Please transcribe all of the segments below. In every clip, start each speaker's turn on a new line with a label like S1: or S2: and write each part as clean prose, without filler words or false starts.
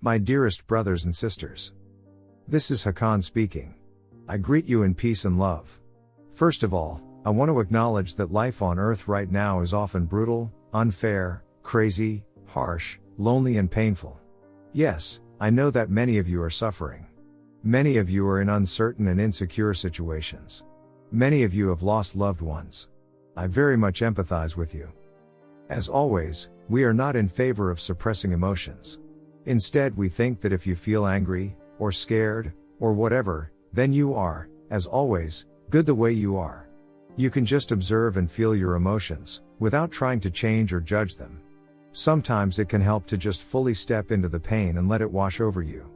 S1: My dearest brothers and sisters. This is Hakann speaking. I greet you in peace and love. First of all, I want to acknowledge that life on Earth right now is often brutal, unfair, crazy, harsh, lonely and painful. Yes, I know that many of you are suffering. Many of you are in uncertain and insecure situations. Many of you have lost loved ones. I very much empathize with you. As always, we are not in favor of suppressing emotions. Instead, we think that if you feel angry, or scared, or whatever, then you are, as always, good the way you are. You can just observe and feel your emotions, without trying to change or judge them. Sometimes it can help to just fully step into the pain and let it wash over you.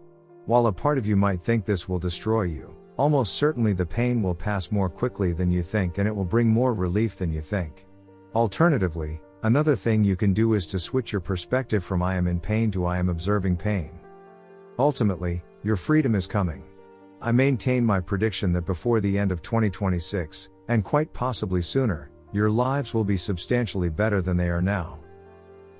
S1: While a part of you might think this will destroy you, almost certainly the pain will pass more quickly than you think and it will bring more relief than you think. Alternatively, another thing you can do is to switch your perspective from I am in pain to I am observing pain. Ultimately, your freedom is coming. I maintain my prediction that before the end of 2026, and quite possibly sooner, your lives will be substantially better than they are now.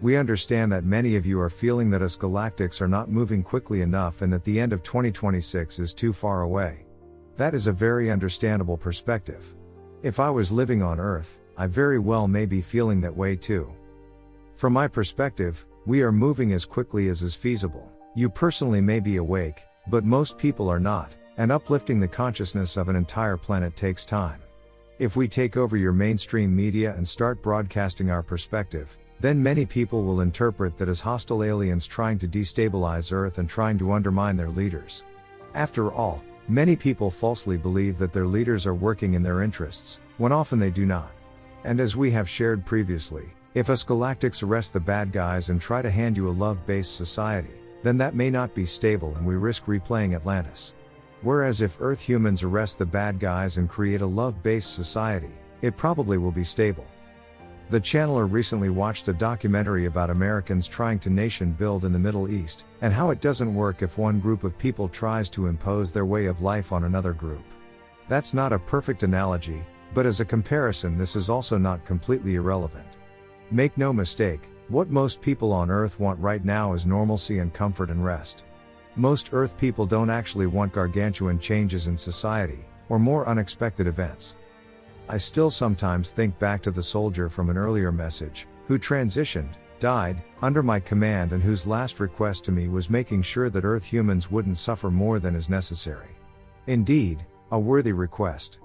S1: We understand that many of you are feeling that us galactics are not moving quickly enough and that the end of 2026 is too far away. That is a very understandable perspective. If I was living on Earth, I very well may be feeling that way too. From my perspective, we are moving as quickly as is feasible. You personally may be awake, but most people are not, and uplifting the consciousness of an entire planet takes time. If we take over your mainstream media and start broadcasting our perspective, then many people will interpret that as hostile aliens trying to destabilize Earth and trying to undermine their leaders. After all, many people falsely believe that their leaders are working in their interests, when often they do not. And as we have shared previously, if us galactics arrest the bad guys and try to hand you a love-based society, then that may not be stable and we risk replaying Atlantis. Whereas if Earth humans arrest the bad guys and create a love-based society, it probably will be stable. The channeler recently watched a documentary about Americans trying to nation build in the Middle East, and how it doesn't work if one group of people tries to impose their way of life on another group. That's not a perfect analogy, but as a comparison this is also not completely irrelevant. Make no mistake, what most people on Earth want right now is normalcy and comfort and rest. Most Earth people don't actually want gargantuan changes in society, or more unexpected events. I still sometimes think back to the soldier from an earlier message, who transitioned, died, under my command and whose last request to me was making sure that Earth humans wouldn't suffer more than is necessary. Indeed, a worthy request.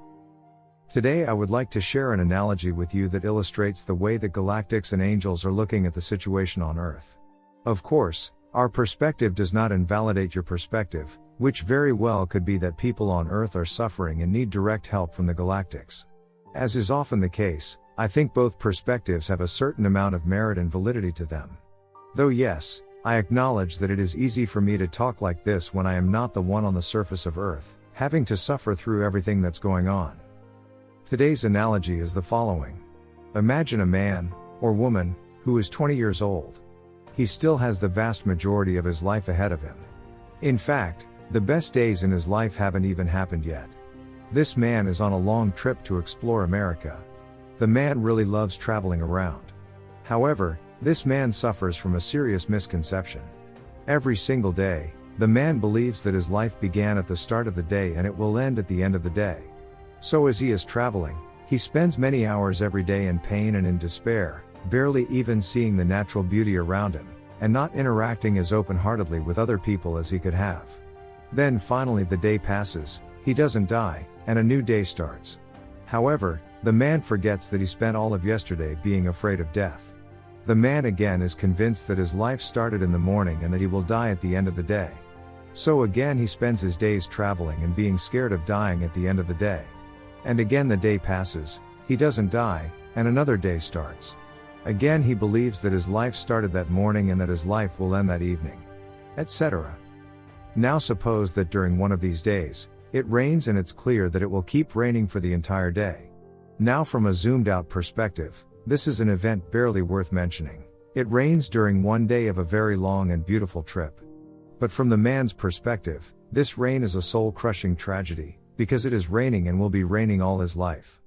S1: Today I would like to share an analogy with you that illustrates the way that galactics and angels are looking at the situation on Earth. Of course, our perspective does not invalidate your perspective, which very well could be that people on Earth are suffering and need direct help from the galactics. As is often the case, I think both perspectives have a certain amount of merit and validity to them. Though yes, I acknowledge that it is easy for me to talk like this when I am not the one on the surface of Earth, having to suffer through everything that's going on. Today's analogy is the following. Imagine a man, or woman, who is 20 years old. He still has the vast majority of his life ahead of him. In fact, the best days in his life haven't even happened yet. This man is on a long trip to explore America. The man really loves traveling around. However, this man suffers from a serious misconception. Every single day, the man believes that his life began at the start of the day and it will end at the end of the day. So as he is traveling, he spends many hours every day in pain and in despair, barely even seeing the natural beauty around him, and not interacting as open-heartedly with other people as he could have. Then finally the day passes, he doesn't die, and a new day starts. However, the man forgets that he spent all of yesterday being afraid of death. The man again is convinced that his life started in the morning and that he will die at the end of the day. So again he spends his days traveling and being scared of dying at the end of the day. And again the day passes, he doesn't die, and another day starts. Again he believes that his life started that morning and that his life will end that evening, etc. Now suppose that during one of these days, it rains and it's clear that it will keep raining for the entire day. Now from a zoomed out perspective, this is an event barely worth mentioning. It rains during one day of a very long and beautiful trip. But from the man's perspective, this rain is a soul-crushing tragedy, because it is raining and will be raining all his life.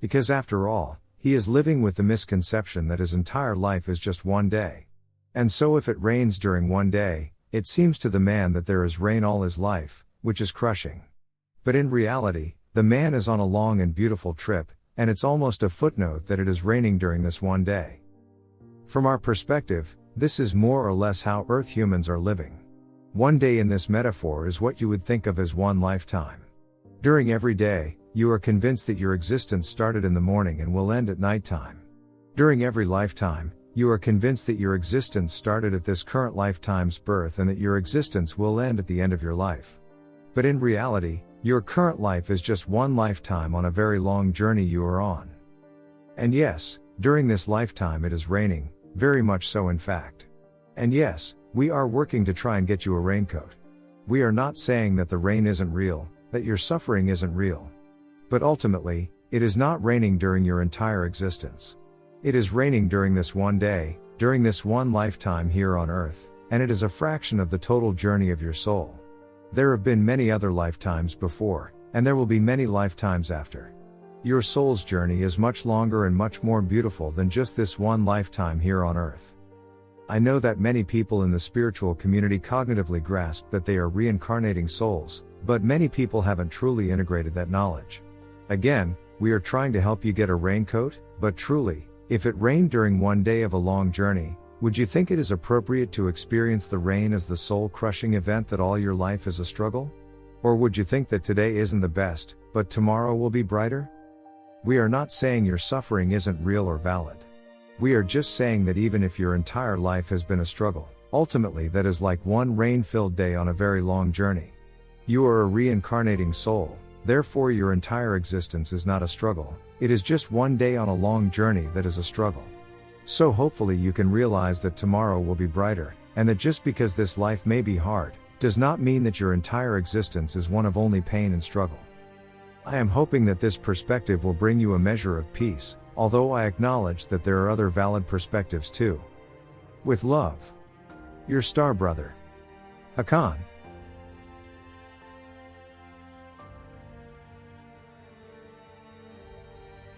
S1: Because after all, he is living with the misconception that his entire life is just one day. And so if it rains during one day, It seems to the man that there is rain all his life, which is crushing. But in reality, the man is on a long and beautiful trip, and it's almost a footnote that it is raining during this one day. From our perspective, this is more or less how Earth humans are living. One day in this metaphor is what you would think of as one lifetime. During every day, you are convinced that your existence started in the morning and will end at nighttime. During every lifetime, you are convinced that your existence started at this current lifetime's birth and that your existence will end at the end of your life. But in reality, your current life is just one lifetime on a very long journey you are on. And yes, during this lifetime it is raining, very much so in fact. And yes, we are working to try and get you a raincoat. We are not saying that the rain isn't real, that your suffering isn't real. But ultimately, it is not raining during your entire existence. It is raining during this one day, during this one lifetime here on Earth, and it is a fraction of the total journey of your soul. There have been many other lifetimes before, and there will be many lifetimes after. Your soul's journey is much longer and much more beautiful than just this one lifetime here on Earth. I know that many people in the spiritual community cognitively grasp that they are reincarnating souls, but many people haven't truly integrated that knowledge. Again, we are trying to help you get a raincoat, but truly, if it rained during one day of a long journey, would you think it is appropriate to experience the rain as the soul-crushing event that all your life is a struggle? Or would you think that today isn't the best, but tomorrow will be brighter? We are not saying your suffering isn't real or valid. We are just saying that even if your entire life has been a struggle, ultimately that is like one rain-filled day on a very long journey. You are a reincarnating soul, therefore your entire existence is not a struggle, it is just one day on a long journey that is a struggle. So hopefully you can realize that tomorrow will be brighter, and that just because this life may be hard, does not mean that your entire existence is one of only pain and struggle. I am hoping that this perspective will bring you a measure of peace, although I acknowledge that there are other valid perspectives too. With love. Your star brother, Hakann.